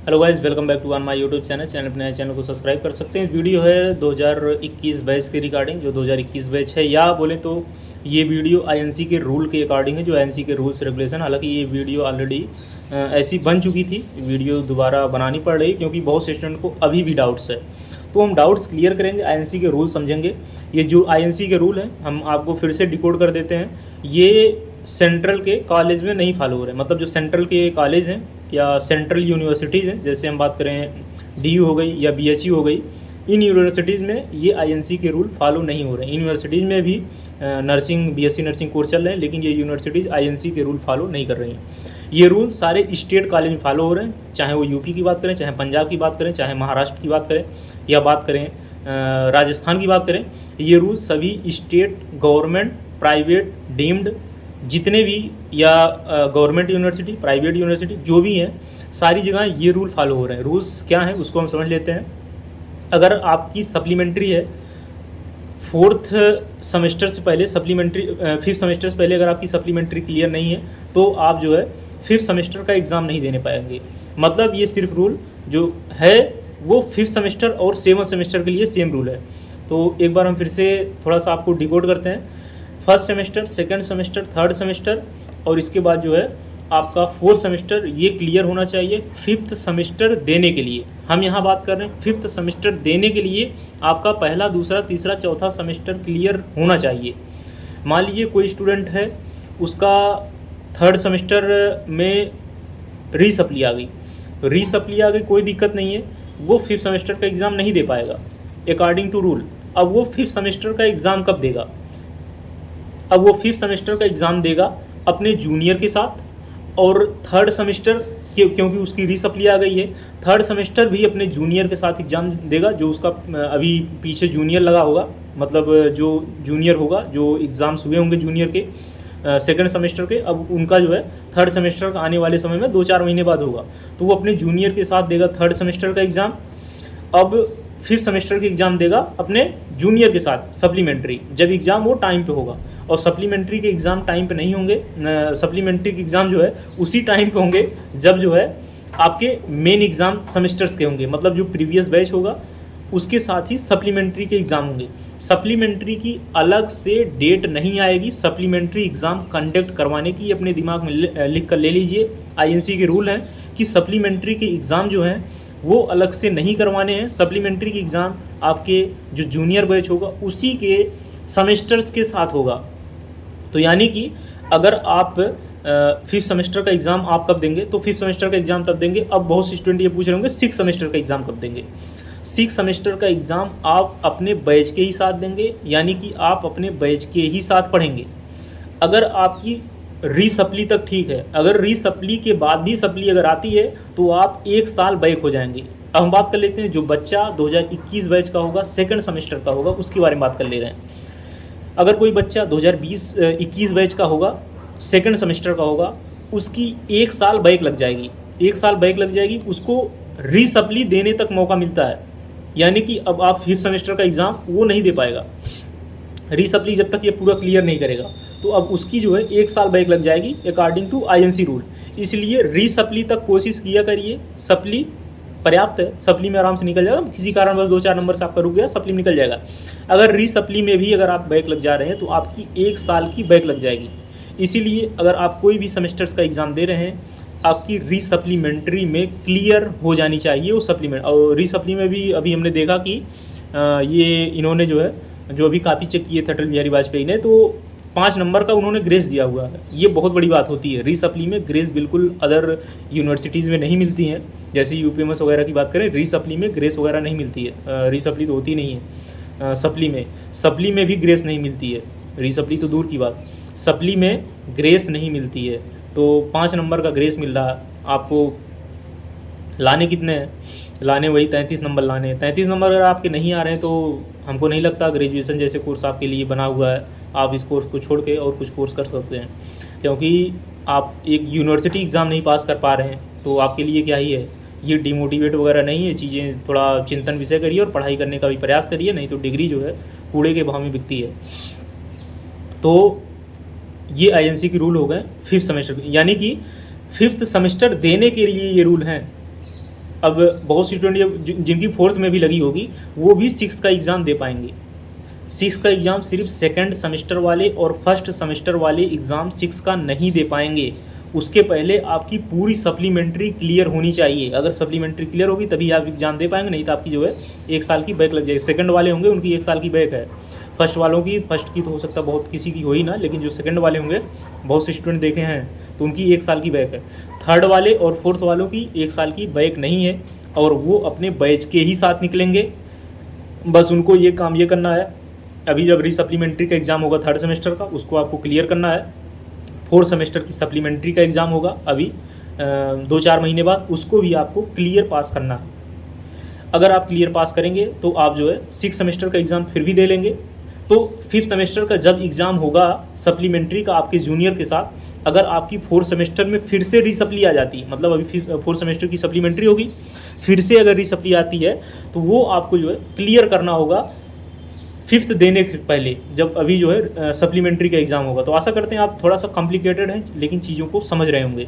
Hello guys, welcome back to on my YouTube channel अपने channel को subscribe कर सकते हैं। वीडियो है 2021 बैच के रिगार्डिंग, जो 2021 बैच है, या बोले तो ये वीडियो आईएनसी के रूल के अकॉर्डिंग है, जो आईएनसी के रूल्स रेगुलेशन। हालांकि ये वीडियो ऑलरेडी ऐसी बन चुकी थी, वीडियो दोबारा बनानी पड़ रही क्योंकि बहुत से स्टूडेंट को अभी भी डाउट्स है। तो हम डाउट्स क्लियर करेंगे, आईएनसी के रूल समझेंगे। ये जो आईएनसी के रूल हैं हम आपको फिर से डिकोड कर देते हैं। ये सेंट्रल के कॉलेज में नहीं फॉलो हो रहे हैं, मतलब जो सेंट्रल के कॉलेज हैं या सेंट्रल यूनिवर्सिटीज़ हैं, जैसे हम बात करें डीयू हो गई या बीएचयू हो गई, इन यूनिवर्सिटीज़ में ये आईएनसी के रूल फॉलो नहीं हो रहे हैं। यूनिवर्सिटीज़ में भी नर्सिंग बीएससी नर्सिंग कोर्स चल रहे हैं, लेकिन ये यूनिवर्सिटीज़ आईएनसी के रूल फॉलो नहीं कर रही हैं। ये रूल सारे स्टेट कॉलेज में फॉलो हो रहे हैं, चाहे वो यूपी की बात करें, चाहे पंजाब की बात करें, चाहे महाराष्ट्र की बात करें, या बात करें राजस्थान की बात करें। ये रूल सभी स्टेट गवर्नमेंट, प्राइवेट, डीम्ड जितने भी, या गवर्नमेंट यूनिवर्सिटी, प्राइवेट यूनिवर्सिटी जो भी हैं, सारी जगह ये रूल फॉलो हो रहे हैं। रूल्स क्या हैं उसको हम समझ लेते हैं। अगर आपकी सप्लीमेंट्री है, फोर्थ सेमेस्टर से पहले सप्लीमेंट्री, फिफ्थ सेमेस्टर से पहले अगर आपकी सप्लीमेंट्री क्लियर नहीं है तो आप जो है फिफ्थ सेमेस्टर का एग्ज़ाम नहीं देने पाएंगे। मतलब ये सिर्फ रूल जो है वो फिफ्थ सेमेस्टर और सेवन्थ सेमेस्टर के लिए सेम रूल है। तो एक बार हम फिर से थोड़ा सा आपको डिकोड करते हैं। First semester, second semester, third semester और इसके बाद जो है आपका फोर्थ सेमेस्टर, ये क्लियर होना चाहिए फिफ्थ सेमेस्टर देने के लिए। हम यहाँ बात कर रहे हैं फिफ्थ सेमेस्टर देने के लिए आपका पहला, दूसरा, तीसरा, चौथा सेमेस्टर क्लियर होना चाहिए। मान लीजिए कोई स्टूडेंट है, उसका थर्ड सेमेस्टर में रीसप्ली आ गई, रीसप्ली आ गई, कोई दिक्कत नहीं है, वो फिफ्थ सेमेस्टर का एग्ज़ाम नहीं दे पाएगा अकॉर्डिंग टू रूल। अब वो फिफ्थ सेमेस्टर का एग्ज़ाम कब देगा? अब वो फिफ्थ सेमेस्टर का एग्ज़ाम देगा अपने जूनियर के साथ, और थर्ड सेमेस्टर क्योंकि उसकी रीसप्ली आ गई है, थर्ड सेमेस्टर भी अपने जूनियर के साथ एग्ज़ाम देगा, जो उसका अभी पीछे जूनियर लगा होगा, मतलब जो जूनियर होगा, जो एग्ज़ाम्स हुए होंगे जूनियर के सेकंड सेमेस्टर के, अब उनका जो है थर्ड सेमेस्टर का आने वाले समय में 2-4 महीने बाद होगा, तो वो अपने जूनियर के साथ देगा थर्ड सेमेस्टर का एग्ज़ाम। अब फिफ्थ सेमेस्टर के एग्ज़ाम देगा अपने जूनियर के साथ सप्लीमेंट्री, जब एग्ज़ाम वो टाइम पे होगा। और सप्लीमेंट्री के एग्ज़ाम टाइम पे नहीं होंगे, सप्लीमेंट्री के एग्ज़ाम जो है उसी टाइम पे होंगे जब जो है आपके मेन एग्ज़ाम सेमेस्टर्स के होंगे, मतलब जो प्रीवियस बैच होगा उसके साथ ही सप्लीमेंट्री के एग्ज़ाम होंगे। सप्लीमेंट्री की अलग से डेट नहीं आएगी, सप्लीमेंट्री एग्ज़ाम कंडक्ट करवाने की अपने दिमाग में लिख कर ले लीजिए। आईएनसी के रूल हैं कि सप्लीमेंट्री के एग्ज़ाम जो हैं वो अलग से नहीं करवाने हैं। सप्लीमेंट्री के एग्ज़ाम आपके जो जूनियर बैच होगा उसी के सेमेस्टर्स के साथ होगा। तो यानी कि अगर आप फिफ्थ सेमेस्टर का एग्ज़ाम आप कब देंगे, तो फिफ्थ सेमेस्टर का एग्ज़ाम तब देंगे। अब बहुत से स्टूडेंट ये पूछ रहे होंगे सिक्स सेमेस्टर का एग्ज़ाम कब देंगे। सिक्स सेमेस्टर का एग्ज़ाम आप अपने बैच के ही साथ देंगे, यानी कि आप अपने बैच के ही साथ पढ़ेंगे। अगर आपकी रीसप्ली तक ठीक है, अगर रीसप्ली के बाद भी सप्ली अगर आती है तो आप 1 साल बैक हो जाएंगे। अब हम बात कर लेते हैं जो बच्चा 2021 बैच का होगा, सेकंड सेमेस्टर का होगा, उसके बारे में बात कर ले रहे हैं। अगर कोई बच्चा 2020-21 बैच का होगा, सेकंड सेमेस्टर का होगा, उसकी 1 साल बैक लग जाएगी, 1 साल बैक लग जाएगी, उसको रीसप्ली देने तक मौका मिलता है। यानी कि अब आप फिफ्थ सेमेस्टर का एग्ज़ाम वो नहीं दे पाएगा रीसप्ली जब तक ये पूरा क्लियर नहीं करेगा, तो अब उसकी जो है 1 साल बैक लग जाएगी अकॉर्डिंग टू आईएनसी रूल। इसलिए रीसप्ली तक कोशिश किया करिए, सप्ली पर्याप्त है, सप्ली में आराम से निकल जाएगा। किसी कारण बस 2-4 नंबर से आपका रुक गया, सप्ली में निकल जाएगा। अगर रीसप्ली में भी अगर आप बैक लग जा रहे हैं तो आपकी 1 साल की बैक लग जाएगी। इसीलिए अगर आप कोई भी सेमेस्टर्स का एग्ज़ाम दे रहे हैं, आपकी रीसप्लीमेंट्री में क्लियर हो जानी चाहिए वो सप्लीमेंट। और रीसप्ली में भी अभी हमने देखा कि ये इन्होंने जो है, जो अभी काफ़ी चेक किए थे अटल बिहारी वाजपेयी ने, तो 5 नंबर का उन्होंने ग्रेस दिया हुआ है। ये बहुत बड़ी बात होती है। रीसप्ली में ग्रेस बिल्कुल अदर यूनिवर्सिटीज़ में नहीं मिलती हैं, जैसे यूपीएमएस वगैरह की बात करें, रीसप्ली में ग्रेस वगैरह नहीं मिलती है। रीसप्ली तो होती नहीं है सप्ली में भी ग्रेस नहीं मिलती है। रीसप्ली तो दूर की बात, सप्ली में ग्रेस नहीं मिलती है। तो 5 नंबर का ग्रेस मिल रहा है आपको। लाने कितने हैं? लाने वही 33 नंबर लाने हैं। 33 नंबर अगर आपके नहीं आ रहे हैं तो हमको नहीं लगता ग्रेजुएशन जैसे कोर्स आपके लिए बना हुआ है, आप इस कोर्स को छोड़ के और कुछ कोर्स कर सकते हैं। क्योंकि आप एक यूनिवर्सिटी एग्ज़ाम नहीं पास कर पा रहे हैं तो आपके लिए क्या ही है, ये डिमोटिवेट वगैरह नहीं है चीज़ें। थोड़ा चिंतन विषय करिए और पढ़ाई करने का भी प्रयास करिए, नहीं तो डिग्री जो है कूड़े के भाव में बिकती है। तो ये आईएनसी के रूल हो गए फिफ्थ सेमेस्टर, यानी कि फिफ्थ सेमेस्टर देने के लिए ये रूल हैं। अब बहुत सी स्टूडेंट जिनकी 4th में भी लगी होगी वो भी 6th का एग्ज़ाम दे पाएंगे। 6th का एग्ज़ाम सिर्फ सेकंड सेमेस्टर वाले और फर्स्ट सेमेस्टर वाले एग्ज़ाम 6 का नहीं दे पाएंगे। उसके पहले आपकी पूरी सप्लीमेंट्री क्लियर होनी चाहिए। अगर सप्लीमेंट्री क्लियर होगी तभी आप एग्ज़ाम दे पाएंगे, नहीं तो आपकी जो है 1 साल की बैक लग जाएगी। सेकंड वाले होंगे उनकी 1 साल की बैक है, फर्स्ट वालों की, फर्स्ट की तो हो सकता है बहुत किसी की हो ही ना, लेकिन जो सेकंड वाले होंगे बहुत से स्टूडेंट देखे हैं तो उनकी 1 साल की बैक है। थर्ड वाले और 4th वालों की 1 साल की बैक नहीं है और वो अपने बैच के ही साथ निकलेंगे। बस उनको ये काम ये करना है, अभी जब रीसप्लीमेंट्री का एग्ज़ाम होगा 3rd सेमेस्टर का, उसको आपको क्लियर करना है। 4th सेमेस्टर की सप्लीमेंट्री का एग्ज़ाम होगा अभी 2-4 महीने बाद, उसको भी आपको क्लियर पास करना है। अगर आप क्लियर पास करेंगे तो आप जो है 6 सेमेस्टर का एग्ज़ाम फिर भी दे लेंगे। तो 5th सेमेस्टर का जब एग्ज़ाम होगा सप्लीमेंट्री का आपके जूनियर के साथ, अगर आपकी 4th सेमेस्टर में फिर से रीसप्ली आ जाती है, मतलब अभी 4th सेमेस्टर की सप्लीमेंट्री होगी, फिर से अगर रीसप्ली आती है तो वो आपको जो है क्लियर करना होगा 5th देने के पहले, जब अभी जो है सप्लीमेंट्री का एग्ज़ाम होगा। तो आशा करते हैं आप थोड़ा सा कॉम्प्लिकेटेड है लेकिन चीज़ों को समझ रहे होंगे।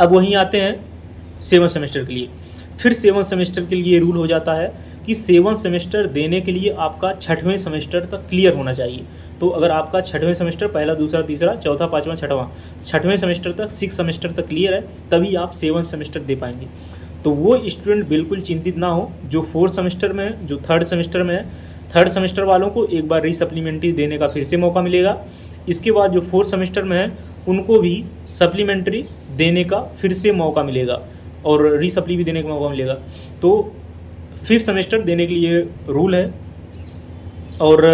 अब वहीं आते हैं 7th सेमेस्टर के लिए। फिर 7th सेमेस्टर के लिए रूल हो जाता है कि 7th सेमेस्टर देने के लिए आपका 6वें सेमेस्टर तक क्लियर होना चाहिए। तो अगर आपका 6वें सेमेस्टर पहला, दूसरा, तीसरा, चौथा, 5वां, 6वां 6वें सेमेस्टर तक, 6 सेमेस्टर तक क्लियर है, तभी आप 7th सेमेस्टर दे पाएंगे। तो वो स्टूडेंट बिल्कुल चिंतित ना हो जो 4th सेमेस्टर में है, जो 3rd सेमेस्टर में है। 3rd सेमेस्टर वालों को एक बार रीसप्लीमेंट्री देने का फिर से मौका मिलेगा। इसके बाद जो 4th सेमेस्टर में है उनको भी सप्लीमेंट्री देने का फिर से मौका मिलेगा और रीसप्ली भी देने का मौका मिलेगा। तो 5th सेमेस्टर देने के लिए रूल है और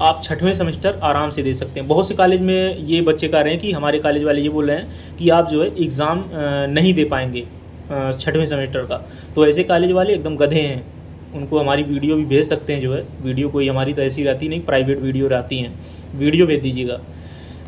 आप 6वें सेमेस्टर आराम से दे सकते हैं। बहुत से कॉलेज में ये बच्चे कह रहे हैं कि हमारे कॉलेज वाले ये बोल रहे हैं कि आप जो है एग्ज़ाम नहीं दे पाएंगे 6वें सेमेस्टर का। तो ऐसे कॉलेज वाले एकदम गधे हैं, उनको हमारी वीडियो भी भेज सकते हैं। जो है वीडियो कोई हमारी तो ऐसी रहती नहीं, प्राइवेट वीडियो रहती हैं, वीडियो भेज दीजिएगा।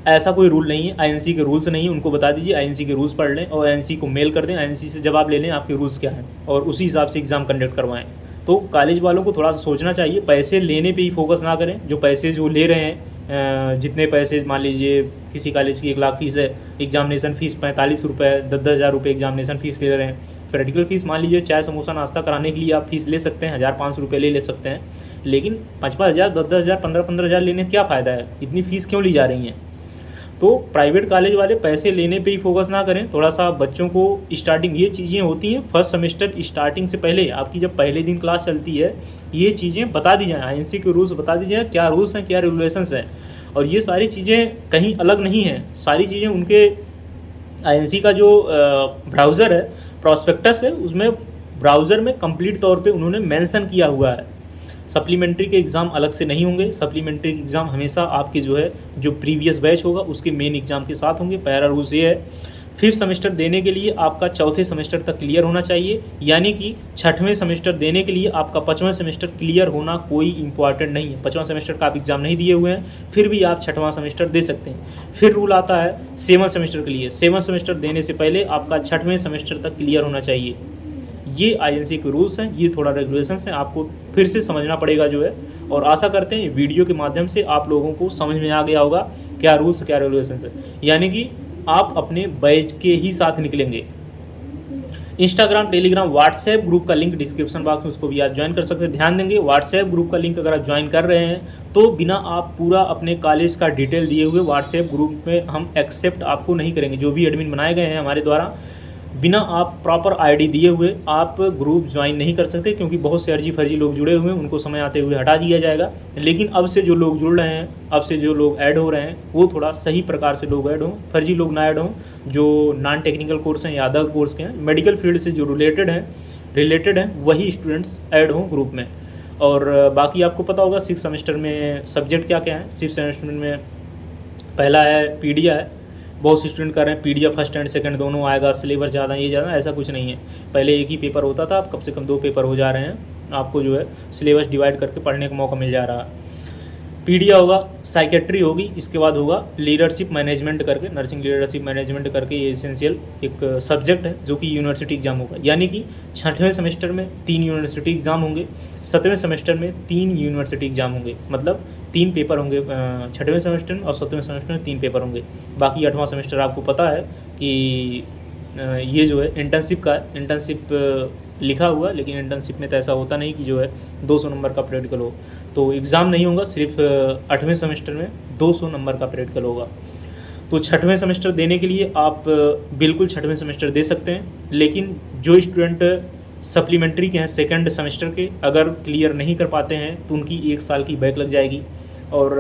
ऐसा कोई रूल नहीं है, आईएनसी के रूल्स नहीं है, उनको बता दीजिए, आईएनसी के रूल्स पढ़ लें और आईएनसी को मेल कर दें, आईएनसी से जवाब ले लें आपके रूल्स क्या हैं और उसी हिसाब से एग्ज़ाम कंडक्ट करवाएं। तो कॉलेज वालों को थोड़ा सा सोचना चाहिए, पैसे लेने पे ही फोकस ना करें। जो पैसे जो ले रहे हैं, जितने पैसे मान लीजिए किसी कॉलेज की 1 लाख फीस है, एग्जामिनेशन फ़ीस 45 रुपये, 10-10 हज़ार रुपये एग्जामिनेशन फ़ीस ले रहे हैं। प्रैक्टिकल फ़ीस मान लीजिए चाय समोसा नाश्ता कराने के लिए आप फीस ले सकते हैं, 1,000-500 रुपये ले सकते हैं, लेकिन 5-5 हज़ार, 10-10 हज़ार, 15-15 हज़ार लेने क्या फ़ायदा है, इतनी फ़ीस क्यों ली जा रही हैं। तो प्राइवेट कॉलेज वाले पैसे लेने पे ही फोकस ना करें, थोड़ा सा बच्चों को स्टार्टिंग, ये चीज़ें होती हैं 1st सेमेस्टर स्टार्टिंग से पहले, आपकी जब पहले दिन क्लास चलती है ये चीज़ें बता दी जाएँ, आईएनसी के रूल्स बता दी जाएँ, क्या रूल्स हैं, क्या रेगुलेशंस हैं। और ये सारी चीज़ें कहीं अलग नहीं हैं, सारी चीज़ें उनके आईएनसी का जो ब्राउज़र है, प्रॉस्पेक्टस है, उसमें ब्राउज़र में कंप्लीट तौर पे उन्होंने मेंशन किया हुआ है। सप्लीमेंट्री के एग्ज़ाम अलग से नहीं होंगे, सप्लीमेंट्री के एग्ज़ाम हमेशा आपके जो है जो प्रीवियस बैच होगा उसके मेन एग्ज़ाम के साथ होंगे। पहला रूल्स ये है, 5th सेमेस्टर देने के लिए आपका 4थे सेमेस्टर तक क्लियर होना चाहिए, यानी कि 6वें सेमेस्टर देने के लिए आपका 5वां सेमेस्टर क्लियर होना कोई इंपॉर्टेंट नहीं है। 5वां सेमेस्टर का आप एग्ज़ाम नहीं दिए हुए हैं फिर भी आप 6वां सेमेस्टर दे सकते हैं। फिर रूल आता है 7वां सेमेस्टर के लिए, 7वां सेमेस्टर देने से पहले आपका 6वें सेमेस्टर तक क्लियर होना चाहिए। ये आईएनसी के रूल्स हैं, ये थोड़ा रेगुलेशंस हैं, आपको फिर से समझना पड़ेगा जो है। और आशा करते हैं वीडियो के माध्यम से आप लोगों को समझ में आ गया होगा क्या रूल्स क्या रेगुलेशंस है, यानी कि आप अपने बैच के ही साथ निकलेंगे। इंस्टाग्राम, टेलीग्राम, व्हाट्सएप ग्रुप का लिंक डिस्क्रिप्शन बॉक्स में, उसको भी आप ज्वाइन कर सकते हैं। ध्यान देंगे व्हाट्सएप ग्रुप का लिंक अगर आप ज्वाइन कर रहे हैं तो बिना आप पूरा अपने कॉलेज का डिटेल दिए हुए व्हाट्सएप ग्रुप में हम एक्सेप्ट आपको नहीं करेंगे। जो भी एडमिन बनाए गए हैं हमारे द्वारा, बिना आप प्रॉपर आईडी दिए हुए आप ग्रुप ज्वाइन नहीं कर सकते, क्योंकि बहुत से अर्जी फर्जी लोग जुड़े हुए हैं, उनको समय आते हुए हटा दिया जाएगा। लेकिन अब से जो लोग जुड़ रहे हैं, अब से जो लोग ऐड हो रहे हैं, वो थोड़ा सही प्रकार से लोग ऐड हों, फर्जी लोग ना ऐड हों। जो नॉन टेक्निकल कोर्स हैं या अदर कोर्स के हैं, मेडिकल फील्ड से जो रिलेटेड हैं वही स्टूडेंट्स ऐड हों ग्रुप में। और बाकी आपको पता होगा 6 सेमेस्टर में सब्जेक्ट क्या क्या है। 6 सेमेस्टर में पहला है पीडिया है, बहुत से स्टूडेंट कर रहे हैं पीडीएफ फर्स्ट एंड सेकंड दोनों आएगा, सिलेबस ज़्यादा ये ज़्यादा, ऐसा कुछ नहीं है। पहले एक ही पेपर होता था, अब कम से कम 2 पेपर हो जा रहे हैं, आपको जो है सिलेबस डिवाइड करके पढ़ने का मौका मिल जा रहा है। पीडिया होगा, साइकेट्री होगी, इसके बाद होगा लीडरशिप मैनेजमेंट करके, नर्सिंग लीडरशिप मैनेजमेंट करके, ये एसेंशियल एक सब्जेक्ट है जो कि यूनिवर्सिटी एग्जाम होगा। यानी कि 6वें सेमेस्टर में 3 यूनिवर्सिटी एग्ज़ाम होंगे, 7वें सेमेस्टर में 3 यूनिवर्सिटी एग्ज़ाम होंगे, मतलब 3 पेपर होंगे 6वें सेमेस्टर में और 7वें सेमेस्टर में 3 पेपर होंगे। बाकी 8वां सेमेस्टर आपको पता है कि ये जो है इंटर्नशिप का है। इंटर्नशिप लिखा हुआ, लेकिन इंटर्नशिप में तो ऐसा होता नहीं कि जो है 200 नंबर का प्रैक्टिकल हो। तो एग्ज़ाम नहीं होगा, सिर्फ 8वें सेमेस्टर में 200 नंबर का प्रैक्टिकल होगा। तो 6वें सेमेस्टर देने के लिए आप बिल्कुल 6वें सेमेस्टर दे सकते हैं, लेकिन जो स्टूडेंट सप्लीमेंट्री के हैं सेकंड सेमेस्टर के, अगर क्लियर नहीं कर पाते हैं तो उनकी 1 साल की बैक लग जाएगी। और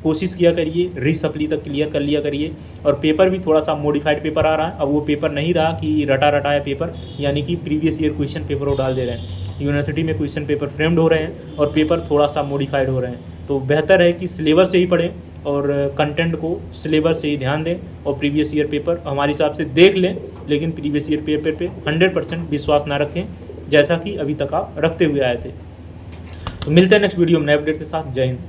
कोशिश किया करिए रीसप्ली तक क्लियर कर लिया करिए। और पेपर भी थोड़ा सा मॉडिफाइड पेपर आ रहा है। अब वो पेपर नहीं रहा कि रटा रटाया पेपर, यानी कि प्रीवियस ईयर क्वेश्चन पेपर वो डाल दे रहे हैं। यूनिवर्सिटी में क्वेश्चन पेपर फ्रेम्ड हो रहे हैं और पेपर थोड़ा सा मॉडिफाइड हो रहे हैं। तो बेहतर है कि सिलेबस से ही पढ़ें और कंटेंट को सिलेबस से ही ध्यान दें और प्रीवियस ईयर पेपर हमारे हिसाब से देख लें, लेकिन प्रीवियस ईयर पेपर पे 100% विश्वास ना रखें, जैसा कि अभी तक आप रखते हुए आए थे। तो मिलते हैं नेक्स्ट वीडियो में नए अपडेट के साथ। जय हिंद।